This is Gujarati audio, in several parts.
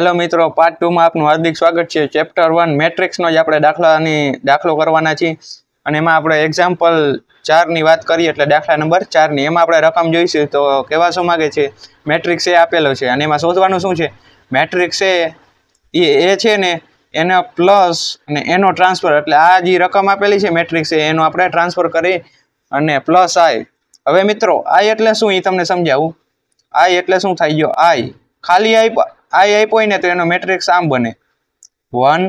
हेलो मित्रों, पार्ट 2 में आपનું हार्दिक स्वागत છે। ચેપ્ટર 1 મેટ્રિક્સનો જ આપણે દાખલો કરવાના છીએ અને એમાં આપણે એક્ઝામ્પલ 4 ની વાત કરીએ એટલે દાખલા નંબર 4 ની એમાં આપણે રકમ જોઈશું તો કેવા શું માંગે છે મેટ્રિક્સ એ આપેલો છે અને એમાં શોધવાનું શું છે મેટ્રિક્સ એ છે ને એનો પ્લસ અને એનો ટ્રાન્સફર એટલે આ જે રકમ આપેલી છે મેટ્રિક્સ એ એનો આપણે ટ્રાન્સફર કરી અને પ્લસ આઈ। હવે મિત્રો આઈ એટલે શું એ તમને સમજાવું। આઈ એટલે શું થઈ ગયો આઈ ખાલી આઈ આપ્યો ને તો એનો મેટ્રિક્સ આમ બને 1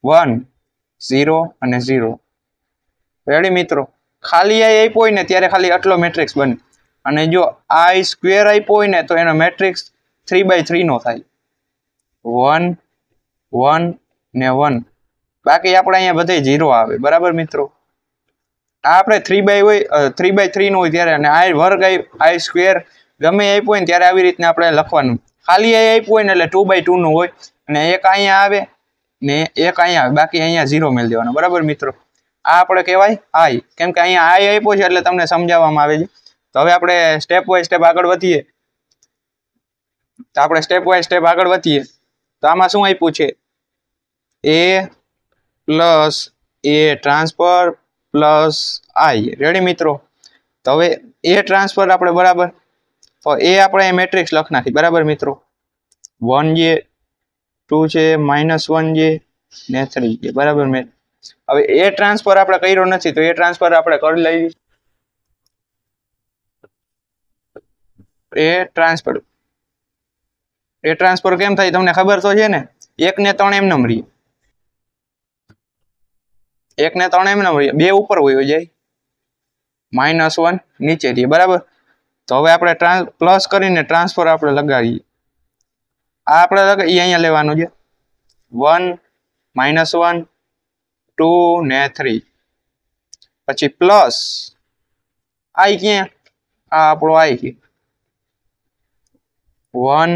1 0 અને 0। રેડી મિત્રો, ખાલી આઈ આપ્યો ને ત્યારે ખાલી આટલો મેટ્રિક્સ બને અને જો આઈ સ્ક્વેર આપ્યો ને તો એનો મેટ્રિક્સ 3/3 નો થાય 1 1 ને 1। બાકી આપણે અહીંયા બધે 0 આવે બરાબર મિત્રો। આ આપણે 3/3 નો હોય ત્યારે અને આઈ વર્ગ આઈ સ્ક્વેર ગમે આપ્યો ને ત્યારે આવી રીતના આપણે લખવાનું। ખાલી આઈ આપ્યો ને એટલે 2/2 નું હોય અને એક અહીંયા આવે ને એક અહીંયા આવે, બાકી અહીંયા 0 મેળ દેવાનો બરાબર મિત્રો। આ આપણે કહેવાય આઈ, કેમ કે અહીંયા આઈ આપ્યો છે એટલે તમને સમજાવવામાં આવે છે। તો હવે આપણે સ્ટેપ બાય સ્ટેપ આગળ વધીએ તો આમાં શું આપ્યું છે a plus a transfer plus I. Ready મિત્રો, તો હવે a ટ્રાન્સફર આપણે બરાબર તો એ આપણે મેટ્રિક્સ લખ નાખી બરાબર મિત્રો। 1 જે 2 છે -1 જે ને 3 જે બરાબર મેં હવે એ ટ્રાન્સફર આપણે કર્યો નથી તો એ ટ્રાન્સફર આપણે કરી લઈએ। એ ટ્રાન્સફર કેમ થાય તમને ખબર તો છે ને। 1 ને 3 એમ નમ રહી, 1 ને 3 એમ નમ રહી, 2 ઉપર હોય જાય -1 નીચે રહી બરાબર। તો હવે આપણે પ્લસ કરીને ટ્રાન્સફર આપણે લગાવીએ। આ આપણે અહીંયા લેવાનું છે 1 -1 2 ને 3 પછી પ્લસ આઈ ક્યાં આ આપણો આઈ છે 1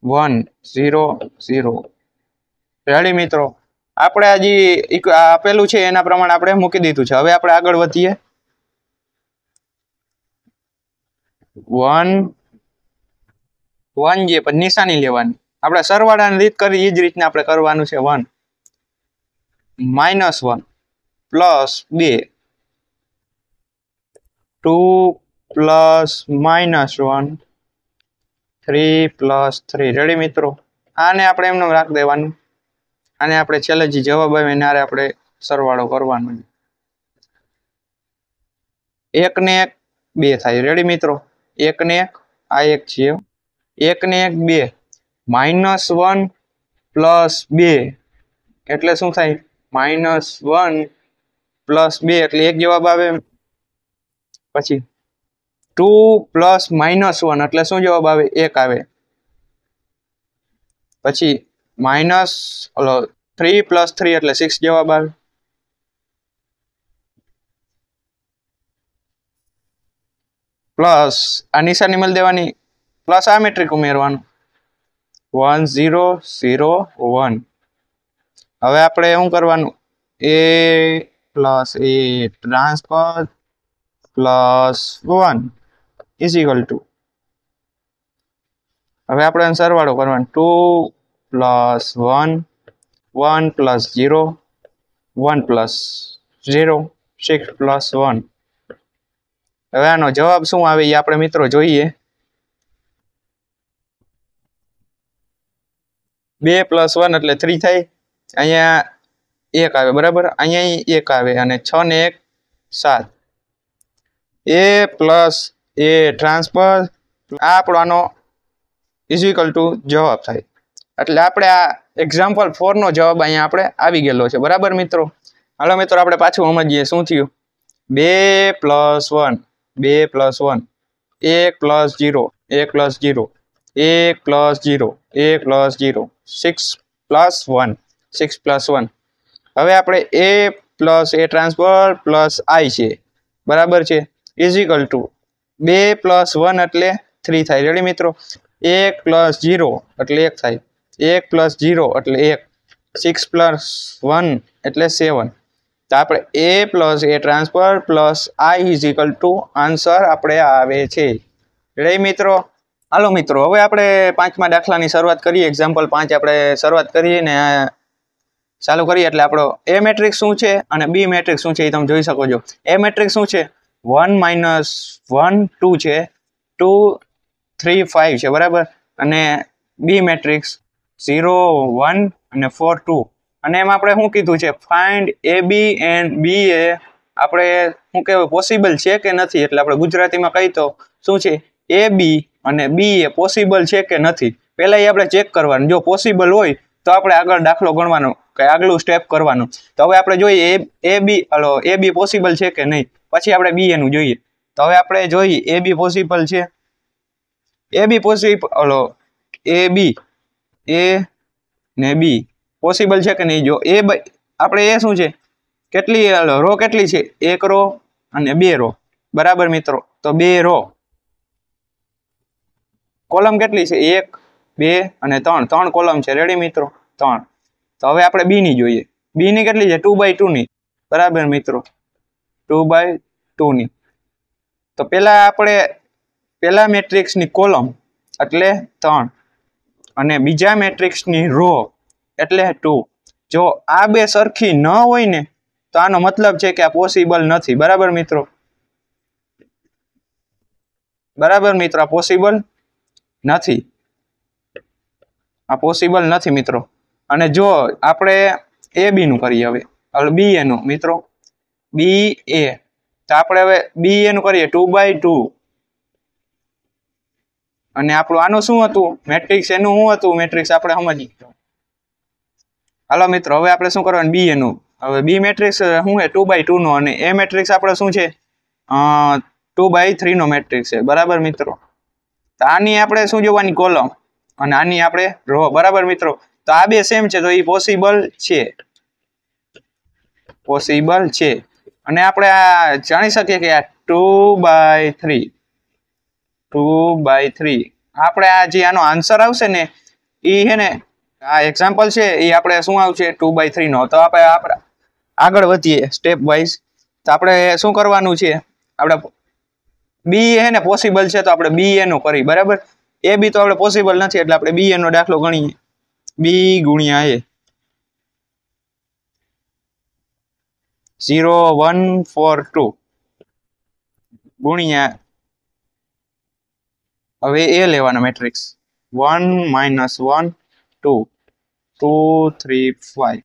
1 0 0। રેડી મિત્રો, આપણે આ જે આપેલું છે એના પ્રમાણે આપણે મૂકી દીધું છે। હવે આપણે આગળ વધીએ 1 1 જે પછી નિશાની લેવાની, આપણે સરવાળાની રીત કરી એ જ રીતના આપણે કરવાનું છે। 1 -1 પ્લસ 2 2 પ્લસ -1 3 પ્લસ 3। રેડી મિત્રો, આને આપણે એમને રાખી દેવાનું, આને આપણે છેલ્લે જે જવાબ આવે એના આપણે સરવાળો કરવાનો। 1 ને 1 2 થાય। રેડી મિત્રો, 1 ને 1 આ 1 છે 1 ને 1 2 -1 પ્લસ 2 એટલે શું થાય -1 પ્લસ 2 એટલે 1 જવાબ આવે। પછી 2 પ્લસ -1 એટલે શું જવાબ આવે 1 આવે। પછી -3 પ્લસ 3 એટલે 6 જવાબ આવે। પ્લસ આ નિશાની મળી દેવાની, પ્લસ આ મેટ્રિક ઉમેરવાનું 1 0 0 1। હવે આપણે શું કરવાનું a plus a transfer plus 1 ઇઝિકલ two હવે આપણે સરવાળો કરવાનો 2 પ્લસ 1 1 પ્લસ 0 1 પ્લસ 0 6 પ્લસ 1। હવે આનો જવાબ શું આવે એ આપણે મિત્રો જોઈએ। 2 પ્લસ 1 એટલે 3 થાય, અહીંયા 1 આવે બરાબર, અહીંયા 1 આવે અને 6 ને 1 7। a પ્લસ a ટ્રાન્સફર આ આપણો આનો ઇઝિકલ ટુ જવાબ થાય। એટલે આપણે આ એક્ઝામ્પલ 4 નો જવાબ અહીંયા આપણે આવી ગયેલો છે બરાબર મિત્રો। હાલો મિત્રો આપણે પાછું સમજીએ શું થયું। 2 plus 1 2 plus 1 1 plus 0 1 plus 0 1 plus 0 1 plus 0 6 plus 1 6 plus 1। હવે આપણે a plus a transfer plus I છે બરાબર છે ઇઝિકલ ટુ 2 પ્લસ 1 એટલે 3 થાય। રેડી મિત્રો, 1 પ્લસ 0 એટલે 1 થાય, 1 પ્લસ 0 એટલે 1, 6 પ્લસ 1 એટલે 7। તો આપણે a plus a transfer plus I ઇઝિકલ to answer આપણે આવે છે। રેડી મિત્રો, હાલો મિત્રો, હવે આપણે 5મા દાખલાની શરૂઆત કરીએ. એક્ઝામ્પલ 5 આપણે શરૂઆત કરીએ ને ચાલુ કરીએ એટલે આપણો એ મેટ્રિક્સ શું છે અને બી મેટ્રિક્સ શું છે એ તમે જોઈ શકો છો. એ મેટ્રિક્સ શું છે? 1 - 1 2 છે, 2 3 5 છે, બરાબર. અને બી મેટ્રિક્સ 0 1 અને 4 2. અને એમાં આપણે શું કીધું છે? ફાઇન્ડ એ બી એન્ડ બી એ આપણે શું કહેવાય, પોસિબલ છે કે નથી. એટલે આપણે ગુજરાતીમાં કહી તો શું છે? એ બી અને બી એ પોસિબલ છે કે નથી. પહેલા એ આપણે ચેક કરવાનું. જો પોસિબલ હોય તો આપણે આગળ દાખલો ગણવાનો કે આગલું સ્ટેપ કરવાનું. તો હવે આપણે જોઈએ એ બી પોસિબલ છે કે નહીં. પછી આપણે બી એનું જોઈએ. તો હવે આપણે જોઈએ એ બી પોસિબલ છે. એ બી પોસિબલ એ બી એ ને બી પોસિબલ છે કે નહીં. જો આપણે એ શું છે, કેટલી રો કેટલી છે? 1 રો અને 2 રો, બરાબર મિત્રો. તો 2 રો. કોલમ કેટલી છે? 1 2 અને 3 કોલમ છે. રેડી મિત્રો? 3. તો હવે આપણે બી ની જોઈએ. બી ની કેટલી છે? 2/2 ની, બરાબર મિત્રો. 2/2 ની. તો પેલા મેટ્રિક્સની કોલમ એટલે 3 અને બીજા મેટ્રિક્સની રો એટલે 2. જો આ બે સરખી ન હોય ને તો આનો મતલબ છે કે આ પોસિબલ નથી, બરાબર મિત્રો. બરાબર મિત્રો, આ પોસિબલ નથી. આ પોસિબલ નથી મિત્રો. અને જો આપણે એ બી નું કરીએ, હવે બી એ નું મિત્રો, બી એ. તો આપણે હવે બી એ નું કરીએ 2/2. અને આપણું આનું શું હતું? મેટ્રિક્સ એનું શું હતું? મેટ્રિક્સ આપણે સમજીએ. હાલો મિત્રો, હવે આપણે શું કરવાનું? બી એનું. હવે બી મેટ્રિક્સ શું છે? 2/2 નો. અને એ મેટ્રિક્સ આપણે શું છે? 2/3 નો મેટ્રિક્સ છે, બરાબર મિત્રો. તો આની આપણે શું જોવાની? કોલમ. અને આની આપણે રો, બરાબર મિત્રો. તો આ બે સેમ છે તો એ પોસિબલ છે. પોસિબલ છે. અને આપણે આ જાણી શકીએ કે આ 2/3 આપણે આ જે આનો આન્સર આવશે ને એ છે ને, આ એક્ઝામ્પલ છે એ આપણે શું આવશે? 2/3 નો. તો આપણે આગળ વધીએ સ્ટેપ વાઇઝ. તો આપણે શું કરવાનું છે? આપણે બી એ ને પોસિબલ છે તો આપણે બી એનો કરી, બરાબર. એ બી તો આપણે પોસિબલ નથી એટલે આપણે બી એનો દાખલો ગણીએ. બી ગુણ્યા એ 0 1 4 2 ગુણ્યા, હવે એ લેવાનો મેટ્રિક્સ 1 - 1 2 2 3 5.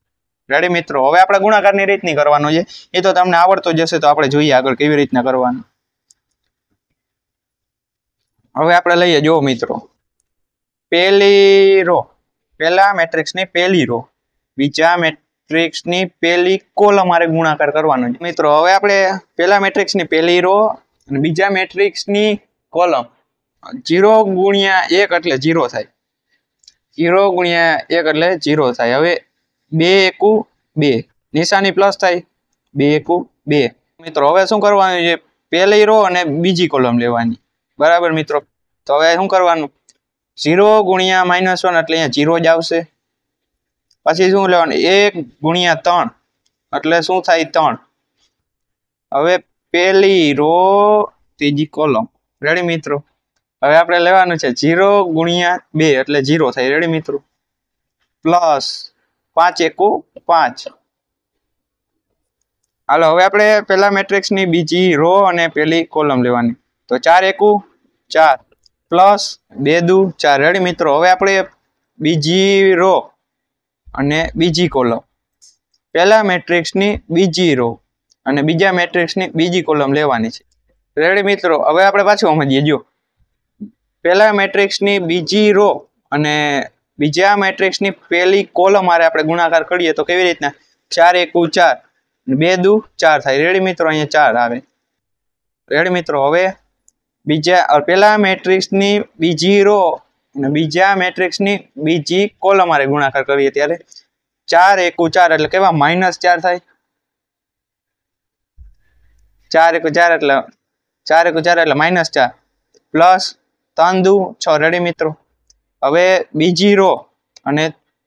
રેડી મિત્રો? હવે આપણે ગુણાકારની રીતની કરવાનો છે. એ તો તમને આવડતો જશે તો આપણે જોઈએ આગળ કેવી રીતના કરવાનું. હવે આપણે લઈએ, જો મિત્રો, પહેલી રો, પહેલા મેટ્રિક્સની પહેલી રો, બીજા મેટ્રિક્સની પહેલી કોલમ મારે ગુણાકાર કરવાનો છે મિત્રો. હવે આપણે પહેલા મેટ્રિક્સની પહેલી રો અને બીજા મેટ્રિક્સની કોલમ 0 × 1 એટલે 0 થાય. 0 × 1 એટલે 0 થાય. હવે 2 એકુ 2, નિશાની પ્લસ થાય. 2 એકુ 2 મિત્રો. હવે શું કરવાનું છે? પહેલી રો અને બીજી કોલમ લેવાની, બરાબર મિત્રો. તો હવે શું કરવાનું? 0 × -1 એટલે અહીંયા 0 જ આવશે. પછી શું લેવાનું? 1 × 3 એટલે શું થાય? 3. હવે પહેલી રો ત્રીજી કોલમ, રેડી મિત્રો. હવે આપણે લેવાનું છે 0 × 2 એટલે 0 થાય, રેડી મિત્રો. પ્લસ 5 એકુ 5. હાલો, હવે આપણે પહેલા મેટ્રિક્સની બીજી રો અને પહેલી કોલમ લેવાની. તો 4 એકુ 4 પ્લસ 2 દુ 4, રેડી મિત્રો. હવે આપણે બીજી રો અને બીજી કોલમ, પહેલા મેટ્રિક્સની બીજી રો અને બીજા મેટ્રિક્સની બીજી કોલમ લેવાની છે, રેડી મિત્રો. હવે આપણે પાછું સમજીએ. જો પહેલા મેટ્રિક્સની બીજી રો અને બીજા મેટ્રિક્સની પહેલી કોલમ મારે આપણે ગુણાકાર કરીએ તો કેવી રીતના? 4 એકુ 4, 2 દુ 4 થાય, રેડી મિત્રો. અહીંયા 4 આવે, રેડી મિત્રો. હવે પહેલા મેટ્રિક્સની બીજી રો અને બીજા મેટ્રિક્સની બીજી કોલમ મારે ગુણાકાર કરીએ ત્યારે 4 એકુ 4 એટલે કેવા? -4 થાય. 4 એકુ 4 એટલે -4 પ્લસ 3 દુ 6, રેડી મિત્રો. હવે બીજી રો અને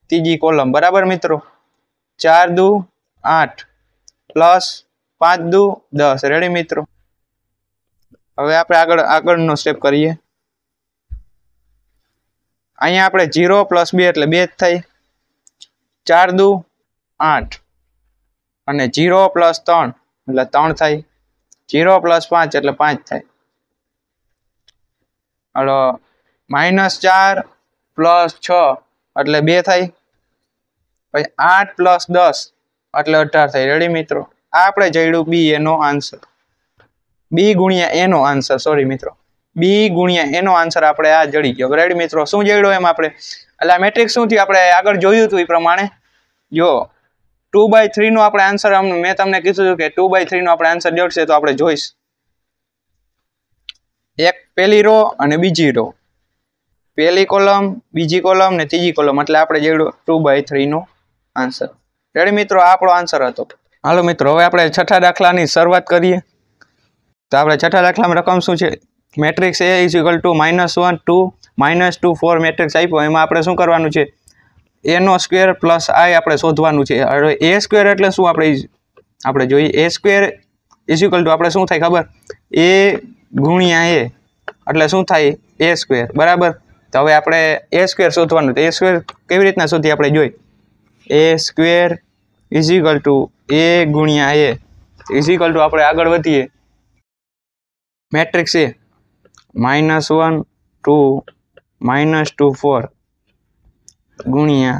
ત્રીજી કોલમ, બરાબર મિત્રો. 4 દુ 8 પ્લસ 5 દુ 10, રેડી મિત્રો. હવે આપણે આગળનો સ્ટેપ કરીએ. અહીંયા આપણે 0 + 2 એટલે 2 જ થાય, 4 દુ 8 અને 0 + 3 એટલે 3 થાય, 0 + 5 એટલે 5 થાય. હાલો -4 + 6 એટલે 2 થાય, પછી 8 + 10 એટલે 18 થાય. રેડી મિત્રો, આ આપણે જડ્યું બી એનો આન્સર, બી ગુણ્યા એનો આન્સર, સોરી મિત્રો, બી ગુણ્યા એનો આન્સર આપણે આ જડી ગયો. રેડી મિત્રો, શું જડ્યો એમ આપણે, એટલે આ મેટ્રિક્સ શું થયું આપણે આગળ જોયું હતું એ પ્રમાણે. જો 2/3 નો આપણે આન્સર, મેં તમને કીધું હતું કે 2/3 નો આપણે આન્સર જડશે, તો આપણે જોઈશ એક પહેલી રો અને બીજી રો, પહેલી કોલમ, બીજી કોલમ ને ત્રીજી કોલમ, એટલે આપણે જડ્યો 2/3 નો આન્સર. રેડી મિત્રો, આ આપણો આન્સર હતો. હાલો મિત્રો, હવે આપણે છઠ્ઠા દાખલાની શરૂઆત કરીએ. તો આપણે છઠ્ઠા દાખલામાં રકમ શું છે, મેટ્રિક્સ A = -1 2 -2 4 મેટ્રિક્સ આપ્યો, એમાં આપણે શું કરવાનું છે, A² + I આપણે શોધવાનું છે. હવે A² એટલે શું આપણે જોઈએ, A² આપણે શું થાય ખબર, A ગુણ્યા A એટલે શું થાય, A², બરાબર. તો હવે આપણે A² શોધવાનું, તો A² કેવી રીતના શોધીએ આપણે જોઈ, A² = A ગુણ્યા A આપણે આગળ વધીએ, મેટ્રિક્સ A -1 2 -2 4 ગુણ્યા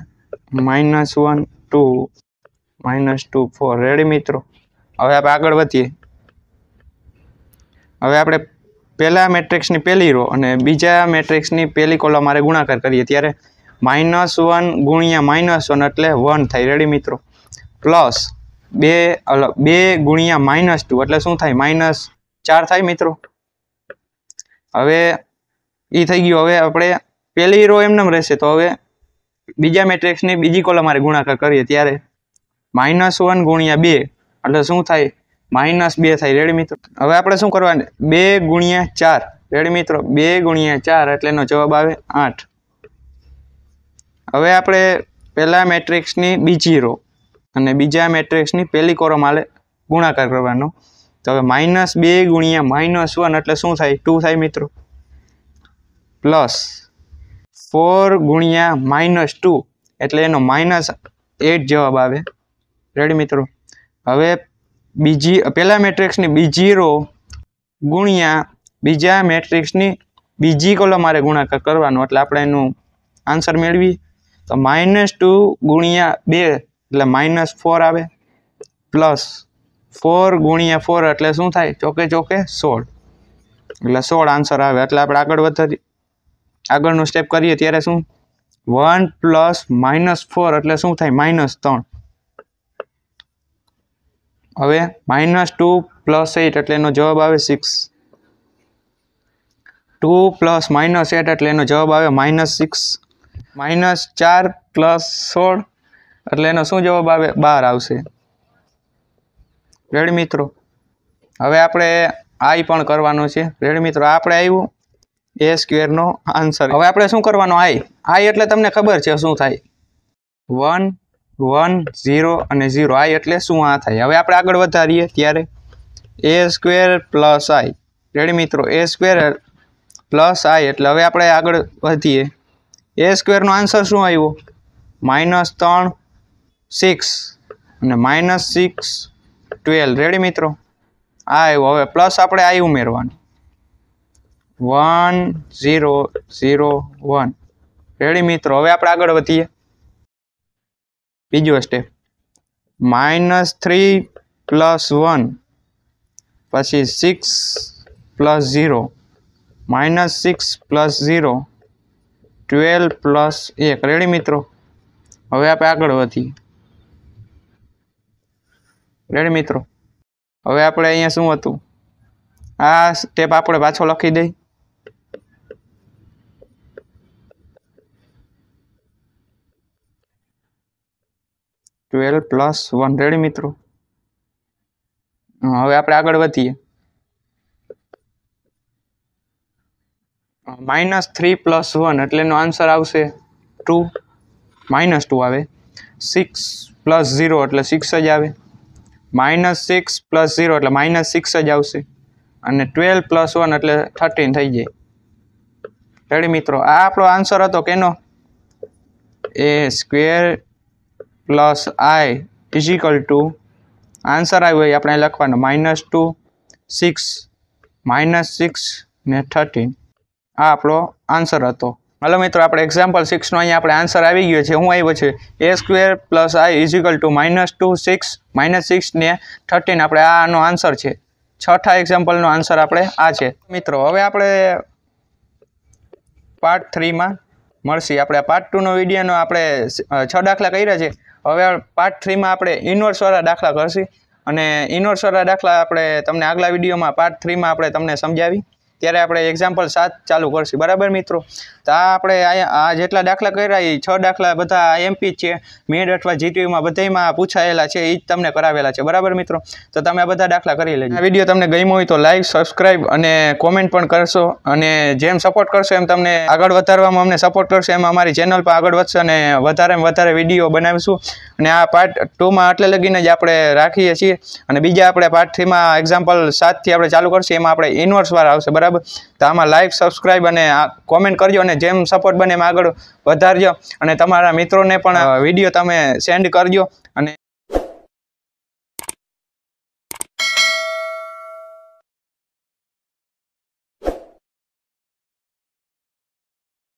-1 2 -2 4. રેડી મિત્રો, હવે આપણે આગળ વધીએ. હવે આપણે પહેલા મેટ્રિક્સની પહેલી રો અને બીજા મેટ્રિક્સની પહેલી કોલમ મારે ગુણાકાર કરીએ, ત્યારે -1 ગુણ્યા -1 એટલે 1 થાય. રેડી મિત્રો, પ્લસ 2 ગુણ્યા -2 એટલે શું થાય, -4 થાય મિત્રો. હવે એ થઈ ગયું. હવે આપણે પહેલી રો એમને રહેશે, તો હવે બીજા મેટ્રિક્સની બીજી કોલમ મારે ગુણાકાર કરીએ, ત્યારે -1 ગુણ્યા 2 એટલે શું થાય, -2 થાય. રેડી મિત્રો, હવે આપણે શું કરવાનું, 2 ગુણ્યા 4. રેડી મિત્રો, 2 ગુણ્યા 4 એટલે એનો જવાબ આવે 8. હવે આપણે પહેલા મેટ્રિક્સની બીજી રો અને બીજા મેટ્રિક્સની પહેલી કોલમ મારે ગુણાકાર કરવાનો, તો હવે -2 ગુણ્યા -1 એટલે શું થાય, 2 થાય મિત્રો, પ્લસ 4 ગુણ્યા -2 એટલે એનો -8 જવાબ આવે. રેડી મિત્રો, હવે પહેલા મેટ્રિક્સની બીજી રો ગુણ્યા બીજા મેટ્રિક્સની બીજી કોલમ મારે ગુણાકાર કરવાનો, એટલે આપણે એનું આન્સર મેળવી. તો -2 ગુણ્યા 2 એટલે -4 આવે, પ્લસ 4 ગુણ્યા 4 એટલે શું થાય, ચોકે 16 એટલે 16 આન્સર આવે. એટલે આપણે આગળનું સ્ટેપ કરીએ, ત્યારે શું 1 + -4 એટલે શું થાય, -3. હવે -2 + 8 એટલે એનો જવાબ આવે 6. 2 + -8 એટલે એનો જવાબ આવે -6. -4 + 16 એટલે એનો શું જવાબ આવે, 12 આવશે. રેડી મિત્રો, હવે આપણે આઈ પણ કરવાનો છે. રેડી મિત્રો, આપણે આવ્યું A² નો આન્સર. હવે આપણે શું કરવાનો, આઈ એટલે તમને ખબર છે શું થાય, 1 1 0 અને 0. આઈ એટલે શું આ થાય. હવે આપણે આગળ વધારીએ, ત્યારે A² + I. રેડી મિત્રો, A² + I એટલે હવે આપણે આગળ વધીએ. A² નો આન્સર શું આવ્યો, -3 6 અને -6 12. રેડી મિત્રો, આ આવ્યો. હવે પ્લસ આપણે આઈ ઉમેરવાનું, 1 0 0 1. રેડી મિત્રો, હવે આપણે આગળ વધીએ. બીજો સ્ટેપ, -3 + 1 પછી 6 + 0 -6 + 0 12 + 1. રેડી મિત્રો, હવે આપણે આગળ વધીએ. રેડી મિત્રો, હવે આપણે અહીંયા શું હતું, આ સ્ટેપ આપણે પાછો લખી દઈ. +1. રેડી મિત્રો, હવે આપણે આગળ વધીએ. -3 + 1 એટલે એનો આન્સર આવશે 2, -2 આવે. 6 + 0 એટલે 6 જ આવે. -6 + 0 એટલે -6 જ આવશે. અને 12 + 1 એટલે 13 થઈ જાય. રેડી મિત્રો, આ આપણો આન્સર હતો કેનો? a square plus i is equal to answer આવ્યો એ આપણે લખવાનો -2 6 -6 ને 13. આ આપણો આન્સર હતો. હાલો મિત્રો, આપણે એક્ઝામ્પલ 6 નો અહીંયા આપણે આન્સર આવી ગયો છે. શું આવ્યો છે? a square plus i is equal to -2 6 -6 ને 13. આપણે આનો આન્સર છે. છઠ્ઠા એક્ઝામ્પલનો આન્સર આપણે આ છે. મિત્રો હવે આપણે પાર્ટ 3 માં મળશે. આપણે પાર્ટ 2 નો વિડીયોનો આપણે 6 દાખલા કર્યા છે. હવે પાર્ટ 3 માં આપણે ઇન્વર્સવાળા દાખલા કરશું અને ઇન્વર્સવાળા દાખલા આપણે તમને આગલા વિડીયોમાં પાર્ટ 3 માં આપણે તમને સમજાવી ત્યારે આપણે એક્ઝામ્પલ 7 ચાલુ કરશું. બરાબર મિત્રો? તો આપણે આ જેટલા દાખલા કર્યા એ 6 દાખલા બધા આઈએમપી જ છે. મેડ અથવા જીટીયુમાં બધામાં પૂછાયેલા છે, એ જ તમને કરાવેલા છે. બરાબર મિત્રો? તો તમે આ બધા દાખલા કરી લેજો. આ વિડીયો તમને ગમ્યો હોય તો લાઈક, સબસ્ક્રાઈબ અને કોમેન્ટ પણ કરશો. અને જેમ સપોર્ટ કરશો એમ તમને આગળ વધારવામાં અમને સપોર્ટ કરશો એમ અમારી ચેનલ પર આગળ વધશે અને વધારેમાં વધારે વિડીયો બનાવીશું. અને આ પાર્ટ 2 માં આટલે લગીને જ આપણે રાખીએ છીએ. અને બીજા આપણે પાર્ટ 3 માં એક્ઝામ્પલ 7 થી આપણે ચાલુ કરશું. એમાં આપણે ઇન્વર્સવાળા આવશે. બરાબર? તો આમાં લાઈક, સબસ્ક્રાઈબ અને કોમેન્ટ કરજો અને જેમ સપોર્ટ બને એમ આગળ વધારજો. અને તમારા મિત્રોને પણ વિડીયો તમે સેન્ડ કરજો